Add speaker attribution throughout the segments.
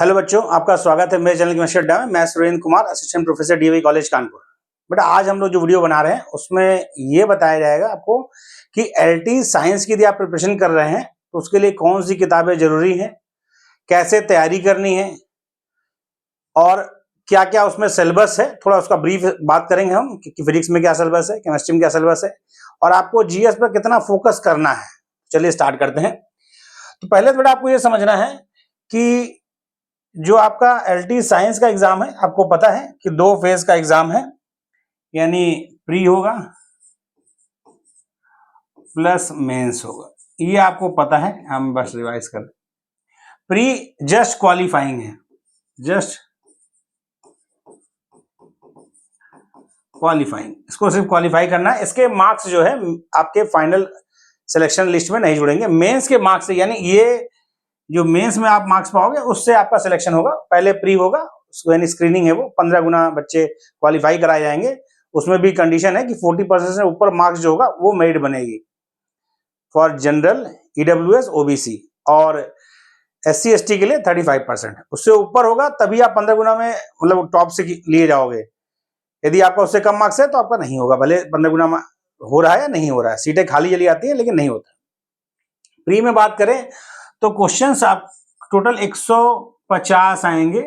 Speaker 1: Hello बच्चों, आपका स्वागत है मेरे चैनल केमिस्ट्री अड्डा में। मैं Surendra Kumar, assistant professor DAV college Kanpur. बेटा आज हम लोग जो वीडियो बना रहे हैं उसमें ये बताया जाएगा आपको कि एलटी साइंस की यदि आप प्रिपरेशन कर रहे हैं तो उसके लिए कौन सी किताबें जरूरी हैं, कैसे तैयारी करनी है और क्या क्या उसमें सिलेबस है। थोड़ा उसका ब्रीफ बात करेंगे हम कि फिजिक्स में क्या सिलेबस है, केमिस्ट्री में क्या सिलेबस है और आपको जीएस पर कितना फोकस करना है। चलिए स्टार्ट करते हैं। तो पहले तो बेटा आपको ये समझना है कि जो आपका एलटी साइंस का एग्जाम है, आपको पता है कि 2 फेज का एग्जाम है, यानी प्री होगा प्लस मेंस होगा। ये आपको पता है, हम बस रिवाइज कर। प्री जस्ट क्वालिफाइंग है, जस्ट क्वालिफाइंग, इसको सिर्फ क्वालिफाई करना है। इसके मार्क्स जो है आपके फाइनल सिलेक्शन लिस्ट में नहीं जुड़ेंगे। मेंस के मार्क्स से, यानी ये जो मेंस में आप मार्क्स पाओगे उससे आपका सिलेक्शन होगा। पहले प्री होगा, यानी स्क्रीनिंग है, वो 15 गुना बच्चे क्वालिफाई कराए जाएंगे। उसमें भी कंडीशन है कि 40% से ऊपर मार्क्स जो होगा वो मेरिट बनेगी फॉर जनरल, ईडब्ल्यूएस, ओबीसी और एससी एसटी के लिए 35%। उससे ऊपर होगा तभी आप 15 गुना में मतलब टॉप से लिए जाओगे। यदि आपका उससे कम मार्क्स है तो आपका नहीं होगा, भले 15 गुना हो रहा है या नहीं हो रहा है। सीटें खाली चली आती है लेकिन नहीं होता। प्री में बात करें तो क्वेश्चंस आप टोटल 150 आएंगे।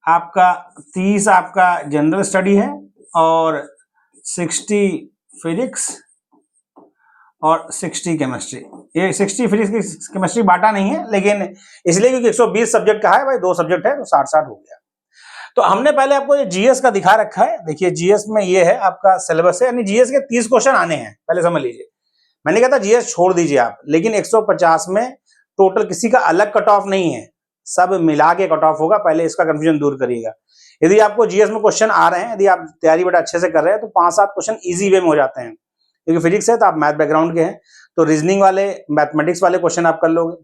Speaker 1: आपका 30 आपका जनरल स्टडी है और 60 फिजिक्स और 60 केमिस्ट्री। ये 60 फिजिक्स केमिस्ट्री बांटा नहीं है, लेकिन इसलिए क्योंकि 120 सब्जेक्ट का है भाई, 2 सब्जेक्ट है तो 60-60 हो गया। तो हमने पहले आपको ये जीएस का दिखा रखा है। देखिए जीएस में ये है आपका सिलेबस है, यानी जीएस के 30 क्वेश्चन आने हैं, पहले समझ लीजिए। मैंने कहा था जीएस छोड़ दीजिए आप, लेकिन 150 में टोटल किसी का अलग कट ऑफ नहीं है, सब मिला के कट ऑफ होगा। पहले इसका कंफ्यूजन दूर करिएगा। यदि आपको जीएस में क्वेश्चन आ रहे हैं, यदि आप तैयारी बेटा अच्छे से कर रहे हैं तो 5-7 क्वेश्चन इजी वे में हो जाते हैं। क्योंकि फिजिक्स है तो आप मैथ बैकग्राउंड के हैं तो रीजनिंग वाले, मैथमेटिक्स वाले क्वेश्चन आप कर लोगे,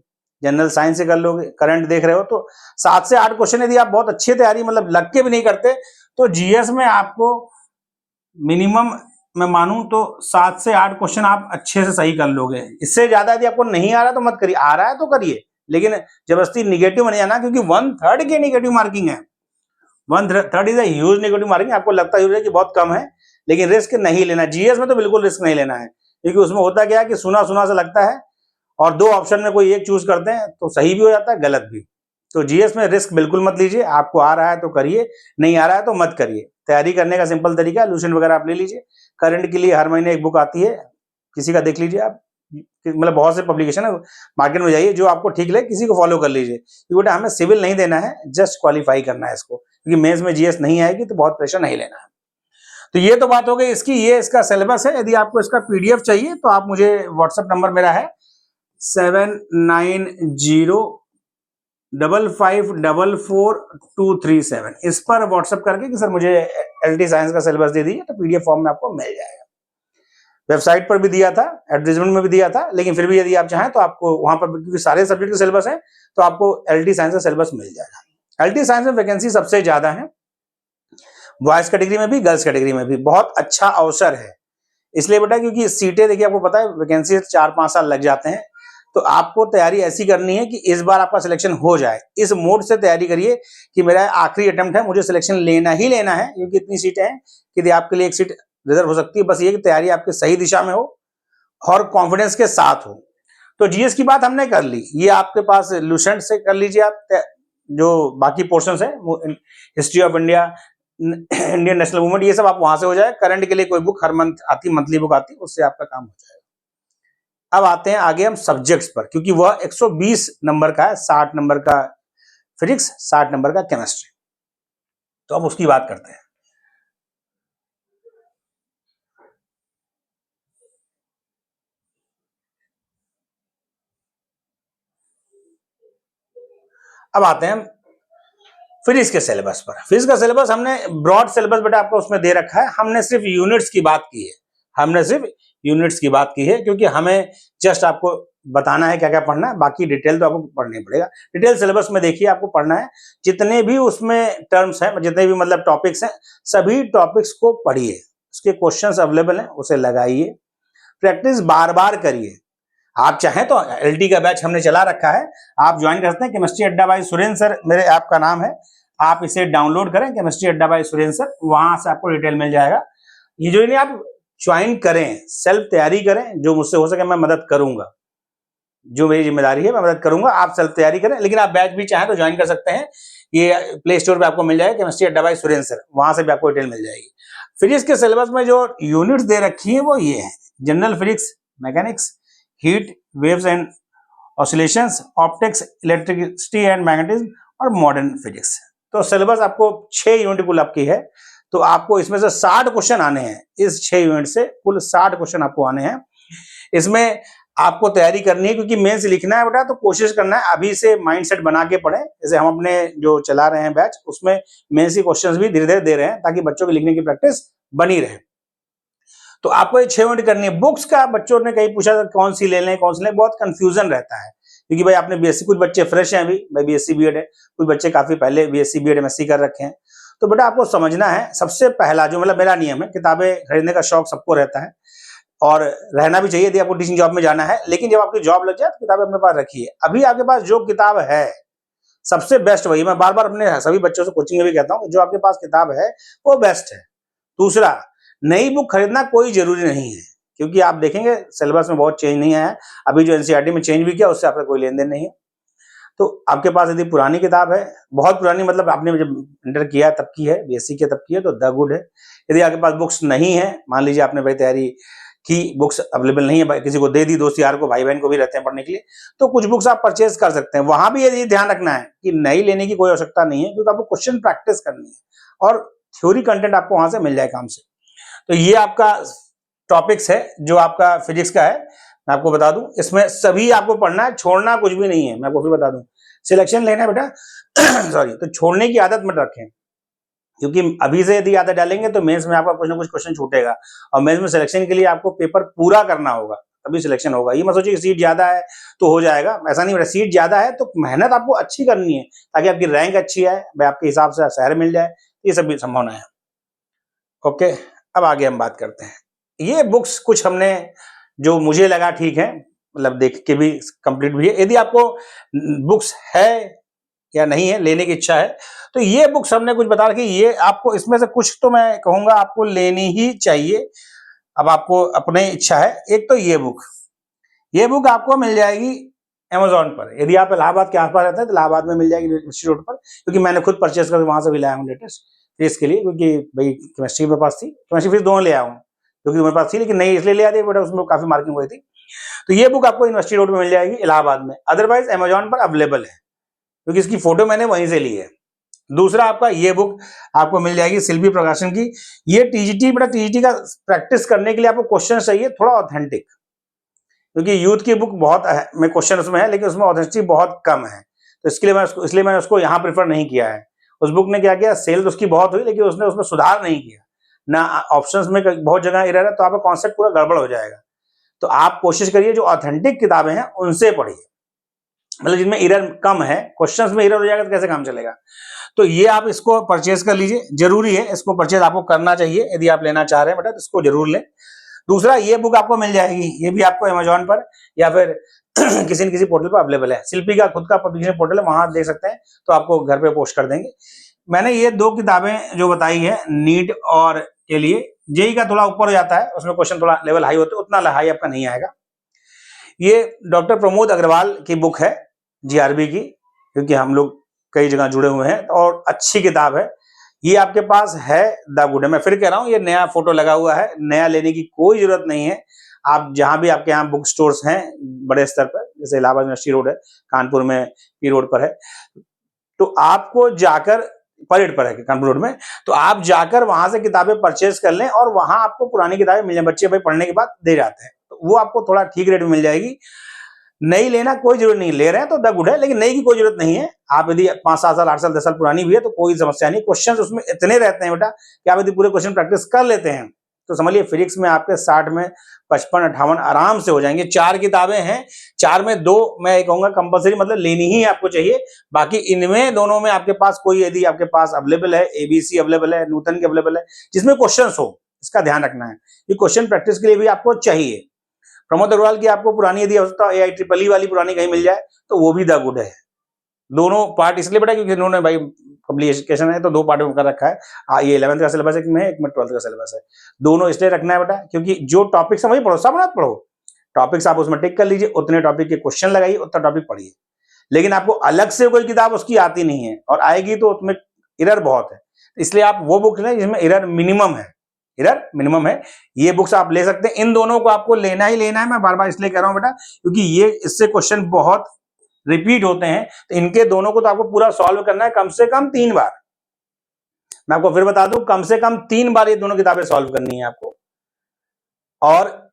Speaker 1: जनरल साइंस से कर लोगे, करंट देख रहे हो तो 7 से 8 क्वेश्चन यदि आप बहुत अच्छी तैयारी मतलब लग के भी नहीं करते तो जीएस में आपको मिनिमम मैं मानूं तो 7 से 8 क्वेश्चन आप अच्छे से सही कर लोगे। इससे ज्यादा यदि आपको नहीं आ रहा तो मत करिए, आ रहा है तो करिए, लेकिन जबरदस्ती निगेटिव नहीं आना, क्योंकि 1/3 की निगेटिव मार्किंग है। 1/3 इज ह्यूज नेगेटिव मार्किंग। आपको लगता है कि बहुत कम है, लेकिन रिस्क नहीं लेना। जीएस में तो बिल्कुल रिस्क नहीं लेना है, क्योंकि उसमें होता क्या है कि सुना सुना सा लगता है और 2 ऑप्शन में कोई एक चूज करते हैं तो सही भी हो जाता है, गलत भी। तो जीएस में रिस्क बिल्कुल मत लीजिए। आपको आ रहा है तो करिए, नहीं आ रहा है तो मत करिए। तैयारी करने का सिंपल तरीका है, ल्यूसेंट वगैरह आप ले लीजिए। करंट के लिए हर महीने एक बुक आती है, किसी का देख लीजिए आप, मतलब बहुत से पब्लिकेशन है, मार्केट में जाइए, जो आपको ठीक लगे किसी को फॉलो कर लीजिए। क्योंकि बेटा हमें सिविल नहीं देना है, जस्ट क्वालिफाई करना है इसको, क्योंकि मेंस में जीएस नहीं आएगी तो बहुत प्रेशर नहीं लेना है। तो ये तो बात हो गई इसकी, ये इसका सिलेबस है। यदि आपको इसका पीडीएफ चाहिए तो आप मुझे व्हाट्सएप नंबर मेरा है 7905544237, इस पर व्हाट्सएप करके कि सर मुझे एलटी साइंस का सिलेबस दे दीजिए, तो पीडीएफ फॉर्म में आपको मिल जाएगा। वेबसाइट पर भी दिया था, एडवर्टाइजमेंट में भी दिया था, लेकिन फिर भी यदि आप चाहें तो आपको वहां पर, क्योंकि सारे सब्जेक्ट के सिलेबस है, तो आपको एलटी साइंस का सिलेबस मिल जाएगा। एलटी साइंस में वैकेंसी सबसे ज्यादा है, बॉयज कैटेगरी में भी, गर्ल्स कैटेगरी में भी। बहुत अच्छा अवसर है इसलिए बेटा, क्योंकि सीटें देखिए आपको पता है वैकेंसी 4-5 साल लग जाते हैं। तो आपको तैयारी ऐसी करनी है कि इस बार आपका सिलेक्शन हो जाए। इस मोड से तैयारी करिए कि मेरा आखिरी अटेम्प्ट है, मुझे सिलेक्शन लेना ही लेना है, क्योंकि इतनी सीटें हैं कि यदि आपके लिए एक सीट रिजर्व हो सकती है। बस ये कि तैयारी आपकी सही दिशा में हो और कॉन्फिडेंस के साथ हो। तो जीएस की बात हमने कर ली, ये आपके पास लूसेंट से कर लीजिए आप। जो बाकी पोर्शंस है, history of India, Indian national movement, ये सब आप वहां से हो जाए। करंट के लिए कोई बुक हर मंथ आती, मंथली बुक आती, उससे आपका काम हो जाएगा। अब आते हैं आगे हम सब्जेक्ट्स पर, क्योंकि वह 120 नंबर का है, 60 नंबर का फिजिक्स, 60 नंबर का केमिस्ट्री। तो अब उसकी बात करते हैं। अब आते हैं फिजिक्स के सिलेबस पर। फिजिक्स का सिलेबस हमने ब्रॉड सिलेबस बेटा आपको उसमें दे रखा है। हमने सिर्फ यूनिट्स की बात की है, हमने सिर्फ यूनिट्स की बात की है, क्योंकि हमें जस्ट आपको बताना है क्या क्या पढ़ना है। बाकी डिटेल तो आपको पढ़ना ही पड़ेगा। डिटेल सिलेबस में देखिए आपको पढ़ना है, जितने भी उसमें टर्म्स हैं, जितने भी मतलब टॉपिक्स हैं, सभी टॉपिक्स को पढ़िए। उसके क्वेश्चंस अवेलेबल हैं, उसे लगाइए, प्रैक्टिस बार बार करिए। आप चाहें तो एलटी का बैच हमने चला रखा है, आप ज्वाइन कर सकते हैं। केमिस्ट्री अड्डा बाय सुरेंद्र सर मेरे ऐप का नाम है, आप इसे डाउनलोड करें, केमिस्ट्री अड्डा बाय सुरेंद्र सर, वहां से आपको डिटेल मिल जाएगा। ये जो नहीं आप ज्वाइन करें, सेल्फ तैयारी करें, जो मुझसे हो सके मैं मदद करूंगा, जो मेरी जिम्मेदारी है मैं मदद करूंगा। आप सेल्फ तैयारी करें, लेकिन आप बैच भी चाहें तो ज्वाइन कर सकते हैं। ये प्ले स्टोर पे आपको मिल जाएगा, केमिस्ट्री अड्डा बाय सुरेंद्र सर, वहां से भी आपको डिटेल मिल जाएगी। फिजिक्स के सिलेबस में जो यूनिट्स दे रखी है वो ये है: general physics, mechanics, heat, waves and oscillations, optics, electricity and magnetism और मॉडर्न फिजिक्स। तो सिलेबस आपको 6 यूनिट कुल आपकी है, तो आपको इसमें से 60 क्वेश्चन आने हैं। इस 6 यूनिट से कुल 60 क्वेश्चन आपको आने हैं। इसमें आपको तैयारी करनी है, क्योंकि मेंस लिखना है बेटा, तो कोशिश करना है अभी से माइंडसेट बना के पढ़ें। जैसे हम अपने जो चला रहे हैं बैच, उसमें मेंस के क्वेश्चंस भी धीरे धीरे दे रहे हैं, ताकि बच्चों की लिखने की प्रैक्टिस बनी रहे। तो आपको ये 6 यूनिट करनी है। बुक्स का बच्चों ने कहीं पूछा कौन सी ले लें, कौन सी लें, बहुत कंफ्यूजन रहता है, क्योंकि भाई आपने बीएससी, कुछ बच्चे फ्रेश हैं अभी, भाई बीएससी बीएड है, कुछ बच्चे काफी पहले बीएससी बीएड एमएससी कर रखे हैं। तो बेटा आपको समझना है, सबसे पहला जो मतलब मेरा नियम है, किताबें खरीदने का शौक सबको रहता है और रहना भी चाहिए यदि आपको टीचिंग जॉब में जाना है, लेकिन जब आपकी जॉब लग जाए तो किताबें अपने पास रखिए। अभी आपके पास जो किताब है सबसे बेस्ट वही, मैं बार बार अपने सभी बच्चों से कोचिंग में भी कहता हूँ, जो आपके पास किताब है वो बेस्ट है। दूसरा, नई बुक खरीदना कोई जरूरी नहीं है, क्योंकि आप देखेंगे सिलेबस में बहुत चेंज नहीं आया है। अभी जो एनसीईआरटी में चेंज भी किया, उससे आपका कोई लेन देन नहीं है। तो आपके पास यदि पुरानी किताब है, बहुत पुरानी मतलब आपने जब इंटर किया तब की है, बीएससी के तब की है, तो द गुड है। यदि आपके पास बुक्स नहीं है, मान लीजिए आपने भाई तैयारी की, बुक्स अवेलेबल नहीं है, किसी को दे दी, दोस्त यार को, भाई बहन को भी रहते हैं पढ़ने के लिए, तो कुछ बुक्स आप परचेज कर सकते हैं। वहां भी यदि ध्यान रखना है कि नई लेने की कोई आवश्यकता नहीं है, क्योंकि आपको क्वेश्चन प्रैक्टिस करनी है और थ्योरी कंटेंट आपको वहां से मिल जाए काम से। तो ये आपका टॉपिक्स है जो आपका फिजिक्स का है। मैं आपको बता दूं, इसमें सभी आपको पढ़ना है, छोड़ना कुछ भी नहीं है। मैं आपको फिर बता दूं, सिलेक्शन लेना है बेटा सॉरी, तो छोड़ने की आदत मत रखें, क्योंकि अभी से यदि आदत डालेंगे तो मेंस में आपका कुछ ना कुछ क्वेश्चन छूटेगा, और मेंस में सिलेक्शन के लिए आपको पेपर पूरा करना होगा, तभी सिलेक्शन होगा। ये मत सोचिए कि सीट ज्यादा है तो हो जाएगा, ऐसा नहीं बेटा। सीट ज्यादा है तो मेहनत आपको अच्छी करनी है, ताकि आपकी रैंक अच्छी है, आपके हिसाब से शहर मिल जाए, ये सब भी संभावना है। ओके, अब आगे हम बात करते हैं। ये बुक्स कुछ हमने, जो मुझे लगा ठीक है, मतलब देख के भी कंप्लीट भी है। यदि आपको बुक्स है या नहीं है, लेने की इच्छा है, तो ये बुक्स हमने कुछ बता रखी, ये आपको इसमें से कुछ तो मैं कहूंगा आपको लेनी ही चाहिए। अब आपको अपनी इच्छा है। एक तो ये बुक आपको मिल जाएगी अमेजोन पर। यदि आप इलाहाबाद के आसपास रहते हैं तो इलाहाबाद में मिल जाएगी यूनिवर्सिटी रोड पर, क्योंकि मैंने खुद परचेज करके वहां से भी लाया हूँ लेटेस्ट फीस के लिए, क्योंकि भाई केमिस्ट्री मेरे पास थी, केमिस्ट्री फीस दोनों ले आया हूँ, क्योंकि मेरे पास थी, लेकिन नहीं इसलिए ले आया बेटा, उसमें काफी मार्किंग हुई थी। तो ये बुक आपको यूनिवर्सिटी रोड में मिल जाएगी इलाहाबाद में, अदरवाइज अमेजोन पर अवेलेबल है, क्योंकि इसकी फोटो मैंने वहीं से ली है। दूसरा आपका ये बुक आपको मिल जाएगी शिल्पी प्रकाशन की। ये टीजीटी बेटा, टीजीटी का प्रैक्टिस करने के लिए आपको क्वेश्चन चाहिए थोड़ा ऑथेंटिक, क्योंकि यूथ की बुक बहुत में क्वेश्चन उसमें है, लेकिन उसमें ऑथेंटिसिटी बहुत कम है, तो इसके लिए इसलिए मैंने उसको यहाँ प्रेफर नहीं किया है। उस बुक ने क्या किया, सेल तो उसकी बहुत हुई, लेकिन उसने उसमें सुधार नहीं किया ना, ऑप्शंस में बहुत जगह एरर है, तो आपका कॉन्सेप्ट पूरा गड़बड़ हो जाएगा। तो आप कोशिश करिए जो ऑथेंटिक किताबें हैं उनसे पढ़िए, मतलब जिनमें एरर कम है। क्वेश्चंस में एरर हो जाएगा तो कैसे काम चलेगा। तो ये आप इसको परचेज कर लीजिए, जरूरी है, इसको परचेज आपको करना चाहिए यदि आप लेना चाह रहे हैं बेटा, तो इसको जरूर लें। दूसरा, ये बुक आपको मिल जाएगी, ये भी आपको अमेजोन पर या फिर किसी न किसी पोर्टल पर अवेलेबल है। शिल्पी का खुद का पब्लिकेशन पोर्टल है, वहां देख सकते हैं, तो आपको घर पे पोस्ट कर देंगे। मैंने ये 2 किताबें जो बताई है नीट और के लिए, जेई का थोड़ा ऊपर हो जाता है, उसमें क्वेश्चन थोड़ा लेवल हाई होते हैं, उतना हाई आपका नहीं आएगा। ये डॉक्टर प्रमोद अग्रवाल की बुक है, जीआरबी की, क्योंकि हम लोग कई जगह जुड़े हुए हैं, और अच्छी किताब है। ये आपके पास है द गुड है। मैं फिर कह रहा हूँ, ये नया फोटो लगा हुआ है, नया लेने की कोई जरूरत नहीं है। आप जहां भी आपके यहाँ बुक स्टोर्स हैं बड़े स्तर पर, जैसे इलाहाबाद यूनिवर्सिटी रोड है, कानपुर में पी रोड पर है, तो आपको जाकर, परेड पर है कानपुर रोड में, तो आप जाकर वहां से किताबें परचेज कर लें, और वहां आपको पुरानी किताबें मिल जाए, बच्चे भाई पढ़ने के बाद दे जाते हैं, तो वो आपको थोड़ा ठीक रेट में मिल जाएगी। नई लेना कोई जरूरत नहीं, ले रहे हैं तो द गुड है, लेकिन नई की कोई जरूरत नहीं है। आप यदि 5-7 साल 8 साल 10 साल पुरानी भी है तो कोई समस्या नहीं। क्वेश्चंस उसमें इतने रहते हैं बेटा कि आप यदि पूरे क्वेश्चन प्रैक्टिस कर लेते हैं तो समझिए फिजिक्स में आपके 60 में 55-58 आराम से हो जाएंगे। 4 किताबें हैं, 4 में 2 मैं कहूंगा कंपलसरी, मतलब लेनी ही आपको चाहिए। बाकी इनमें दोनों में आपके पास कोई, यदि आपके पास अवेलेबल है, एबीसी अवेलेबल है, नूतन के अवेलेबल है, जिसमें क्वेश्चन हो, इसका ध्यान रखना है। ये क्वेश्चन प्रैक्टिस के लिए भी आपको चाहिए। प्रमोद अग्रवाल की आपको पुरानी यदि आवश्यकता AIEEE वाली पुरानी कहीं मिल जाए तो वो भी द गुड है। दोनों पार्ट इसलिए बेटा क्योंकि इन्होंने भाई पब्लिकेशन है तो 2 पार्ट में कर रखा है। ये 11th का सिलेबस एक में है, एक में 12th का सिलेबस है। दोनों इसलिए रखना है बेटा क्योंकि जो टॉपिक्स है वही पढ़ो, सब मत पढ़ो, टॉपिक्स आप उसमें टिक कर लीजिए, उतने टॉपिक के क्वेश्चन लगाइए, उतना टॉपिक पढ़िए। लेकिन आपको अलग से कोई किताब उसकी आती नहीं है, और आएगी तो उसमें एरर बहुत है, इसलिए आप वो बुक लें जिसमें एरर मिनिमम है। एरर मिनिमम है, ये बुक्स आप ले सकते हैं। इन दोनों को आपको लेना ही लेना है, मैं बार बार इसलिए कह रहा हूं बेटा क्योंकि ये इससे क्वेश्चन बहुत रिपीट होते हैं, तो इनके दोनों को तो आपको पूरा सॉल्व करना है कम से कम 3 बार। मैं आपको फिर बता दूं, कम से कम 3 बार ये दोनों किताबें सॉल्व करनी है आपको। और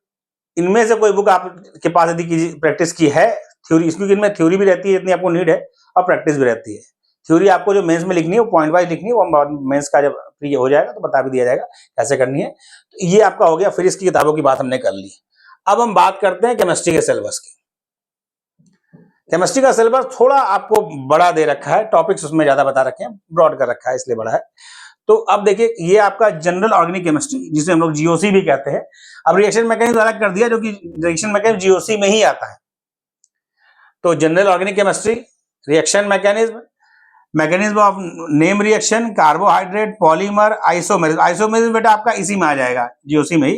Speaker 1: इनमें से कोई बुक आपके पास यदि प्रैक्टिस की है थ्योरी, क्योंकि इनमें थ्योरी भी रहती है जितनी आपको नीड है, और प्रैक्टिस भी रहती है। थ्योरी आपको जो मेंस में लिखनी है वो पॉइंट वाइज लिखनी है, वो मेंस का जब फ्री हो जाएगा तो बता भी दिया जाएगा कैसे करनी है। तो ये आपका हो गया, फिर इसकी किताबों की बात हमने कर ली। अब हम बात करते हैं केमिस्ट्री के सिलेबस की। केमिस्ट्री का सिलेबस थोड़ा आपको बड़ा दे रखा है, टॉपिक्स उसमें ज्यादा बता रखे हैं, ब्रॉड कर रखा है इसलिए बड़ा है। तो अब देखिए, ये आपका जनरल ऑर्गेनिक केमिस्ट्री जिसे हम लोग जीओसी भी कहते हैं। अब रिएक्शन मैकेनिज्म अलग कर दिया, जो कि रिएक्शन मैकेनिज्म जीओसी में ही आता है। तो general organic chemistry, reaction mechanism, mechanism of name reaction, carbohydrate, polymer, isomerism. Isomerism बेटा आपका इसी में आ जाएगा, जीओसी में ही।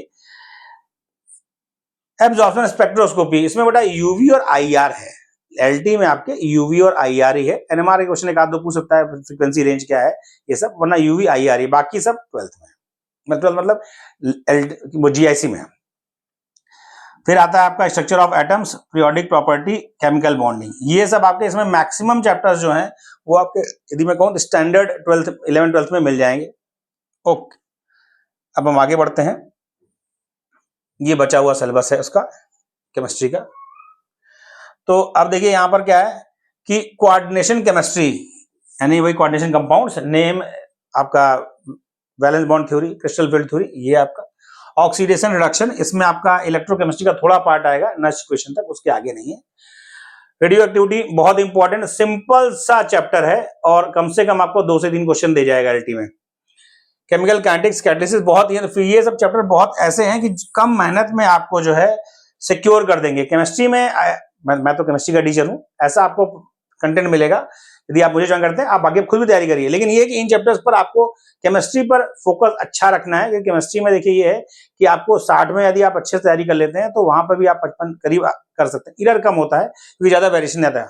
Speaker 1: एब्जॉर्प्शन स्पेक्ट्रोस्कोपी, इसमें बेटा यूवी और आईआर है। एलटी में आपके यूवी और आईआर ही है। एनएमआर के क्वेश्चन एक आध दो पूछ सकता है, फ्रीक्वेंसी रेंज क्या है ये सब, वरना यूवी आईआर ही, बाकी सब 12th में, मतलब वो जीआईसी में है। फिर आता है आपका structure of atoms, periodic property, chemical bonding. ये सब आपके इसमें मैक्सिमम चैप्टर्स जो हैं वो आपके यदि मैं कहूँ तो स्टैंडर्ड 11th 12th में मिल जाएंगे। ओके, अब हम आगे बढ़ते हैं। ये बचा हुआ सिलेबस है उसका, केमिस्ट्री का। तो अब देखिए यहाँ पर क्या है कि कोऑर्डिनेशन केमिस्ट्री, यानी वही कोऑर्डिनेशन कंपाउंड्स, नेम आपका valence bond theory, crystal field theory, ये आपका ऑक्सीडेशन रिडक्शन, इसमें आपका इलेक्ट्रोकेमिस्ट्री का थोड़ा पार्ट आएगा नेक्स्ट क्वेश्चन तक, उसके आगे नहीं है। रेडियो एक्टिविटी बहुत इंपॉर्टेंट, सिंपल सा चैप्टर है और कम से कम आपको 2 से 3 क्वेश्चन दे जाएगा एलटी में। केमिकल काइनेटिक्स, कैटालिसिस, बहुत ये सब चैप्टर बहुत ऐसे हैं कि कम मेहनत में आपको जो है सिक्योर कर देंगे। केमिस्ट्री में मैं तो केमिस्ट्री का टीचर हूं, ऐसा आपको कंटेंट मिलेगा। यदि आप मुझे ज्वाइन करते हैं, आप आगे खुद भी तैयारी करिए, लेकिन ये कि इन चैप्टर्स पर आपको केमिस्ट्री पर फोकस अच्छा रखना है, क्योंकि केमिस्ट्री में देखिए ये है कि आपको 60 में यदि आप अच्छे से तैयारी कर लेते हैं तो वहां पर भी आप 55 करीब कर सकते हैं। एरर कम होता है क्योंकि ज्यादा वेरिएशन आता है,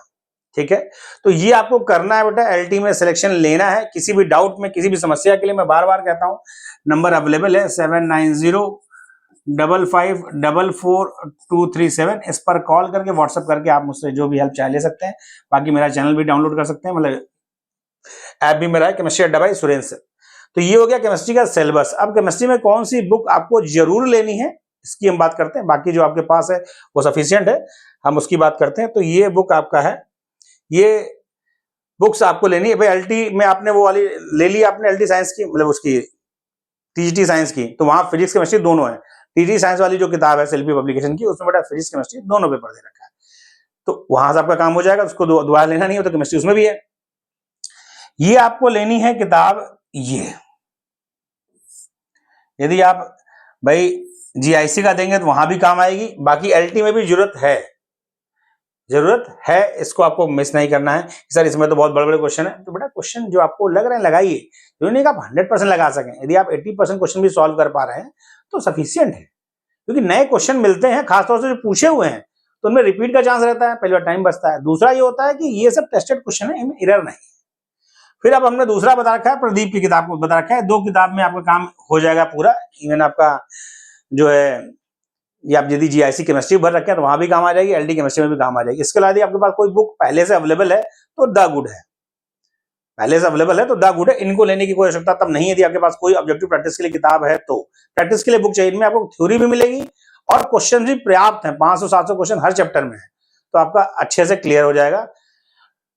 Speaker 1: ठीक है। तो ये आपको करना है बेटा, एलटी में सिलेक्शन लेना है। किसी भी डाउट में, किसी भी समस्या के लिए मैं बार बार कहता हूँ, नंबर अवेलेबल है 7905444237। इस पर कॉल करके, व्हाट्सएप करके आप मुझसे जो भी हेल्प चाहे ले सकते हैं। बाकी मेरा चैनल भी डाउनलोड कर सकते हैं, मतलब ऐप भी मेरा है, केमिस्ट्री अड्डा बाय सुरेंद्र से। तो ये हो गया केमिस्ट्री का सिलेबस। अब केमिस्ट्री में कौन सी बुक आपको जरूर लेनी है इसकी हम बात करते हैं। बाकी जो आपके पास है वो सफिशिएंट है, हम उसकी बात करते हैं। तो ये बुक आपका है, ये बुक्स आपको लेनी है भाई। एलटी में आपने वो वाली ले ली, आपने एलटी साइंस की, मतलब उसकी टीजीटी साइंस की, तो वहां फिजिक्स केमिस्ट्री दोनों है। टीजीटी साइंस वाली जो किताब है सेल्फी पब्लिकेशन की, उसमें बेटा फिजिक्स केमिस्ट्री दोनों पेपर दे रखा है, तो वहां से आपका काम हो जाएगा। उसको दोबारा लेना नहीं हो तो केमिस्ट्री उसमें भी है। ये आपको लेनी है किताब, ये यदि आप भाई जीआईसी का देंगे तो वहां भी काम आएगी, बाकी एलटी में भी जरूरत है, इसको आपको मिस नहीं करना है। सर इसमें तो बहुत बड़े बड़े क्वेश्चन है, तो बेटा क्वेश्चन जो आपको लग रहे हैं लगाइए, जो नहीं कि आप 100% लगा सकें। यदि आप 80% क्वेश्चन भी सॉल्व कर पा रहे हैं तो सफिशियंट है, क्योंकि नए क्वेश्चन मिलते हैं, खासतौर से जो पूछे हुए हैं तो उनमें रिपीट का चांस रहता है, पहली बार टाइम बचता है। दूसरा ये होता है कि ये सब टेस्टेड क्वेश्चन है, इनमें एरर नहीं है। फिर अब हमने दूसरा बता रखा है, प्रदीप की किताब को बता रखा है, 2 किताब में आपका काम हो जाएगा पूरा। इवन आपका जो है, ये आप यदि जीआईसी केमिस्ट्री भर रखे हैं तो वहां भी काम आ जाएगी, एलटी केमिस्ट्री में भी काम आ जाएगी। इसके अलावा यदि आपके पास कोई बुक पहले से अवेलेबल है तो द गुड है, पहले से अवेलेबल है तो द गुड है। इनको लेने की कोई आवश्यकता तब नहीं है यदि आपके पास कोई ऑब्जेक्टिव प्रैक्टिस के लिए किताब है। तो प्रैक्टिस के लिए बुक चाहिए, इनमें आपको थ्योरी भी मिलेगी और क्वेश्चन भी पर्याप्त है, 500-700 क्वेश्चन हर चैप्टर में है, तो आपका अच्छे से क्लियर हो जाएगा।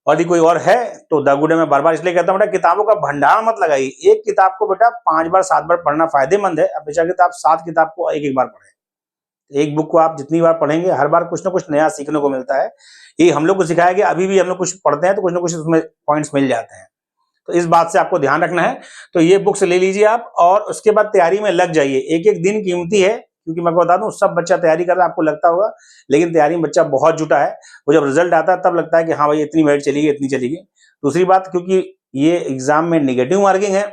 Speaker 1: और यदि कोई और है तो द गुड है। मैं बार बार इसलिए कहता हूँ बेटा, किताबों का भंडार मत लगाइए। एक किताब को बेटा 5 बार 7 बार पढ़ना फायदेमंद है, अपेक्षा कि आप 7 किताब को एक बार पढ़ें। एक बुक को आप जितनी बार पढ़ेंगे, हर बार कुछ ना कुछ नया सीखने को मिलता है। ये हम लोग को सिखाया गया, अभी भी हम लोग कुछ पढ़ते हैं तो कुछ ना कुछ उसमें पॉइंट्स मिल जाते हैं, तो इस बात से आपको ध्यान रखना है। तो ये बुक्स ले लीजिए आप, और उसके बाद तैयारी में लग जाइए। एक एक दिन कीमती है, क्योंकि मैं आपको बता दूं सब बच्चा तैयारी कर रहा है, आपको लगता होगा, लेकिन तैयारी में बच्चा बहुत जुटा है। वो जब रिजल्ट आता है तब लगता है कि हाँ भाई इतनी मेरिट चली गई, इतनी चली गई। दूसरी बात, क्योंकि ये एग्जाम में निगेटिव मार्किंग है,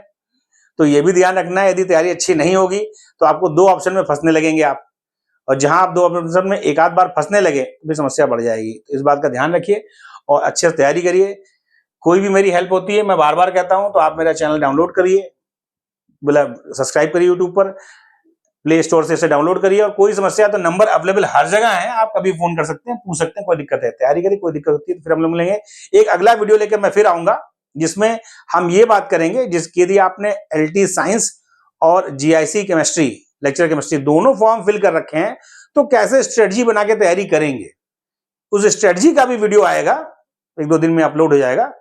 Speaker 1: तो ये भी ध्यान रखना है, यदि तैयारी अच्छी नहीं होगी तो आपको 2 ऑप्शन में फंसने लगेंगे आप, और जहां आप 2 ऑप्शन में एक आध बार फंसने लगे तो फिर समस्या बढ़ जाएगी। तो इस बात का ध्यान रखिए और अच्छे से तैयारी करिए। कोई भी मेरी हेल्प होती है, मैं बार बार कहता हूं, तो आप मेरा चैनल डाउनलोड करिए, मतलब सब्सक्राइब करिए यूट्यूब पर, प्ले स्टोर से इसे डाउनलोड करिए। और कोई समस्या तो नंबर अवेलेबल हर जगह है, आप कभी फोन कर सकते हैं, पूछ सकते हैं, कोई दिक्कत है तैयारी करिए, कोई दिक्कत होती है तो फिर हम लोग मिलेंगे। एक अगला वीडियो लेकर मैं फिर आऊंगा जिसमें हम ये बात करेंगे, जिसकी यदि आपने एलटी साइंस और जीआईसी केमिस्ट्री, लेक्चर केमिस्ट्री दोनों फॉर्म फिल कर रखे हैं तो कैसे स्ट्रेटजी बना के तैयारी करेंगे, उस स्ट्रेटजी का भी वीडियो आएगा, 1-2 दिन में अपलोड हो जाएगा।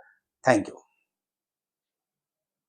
Speaker 1: Thank you.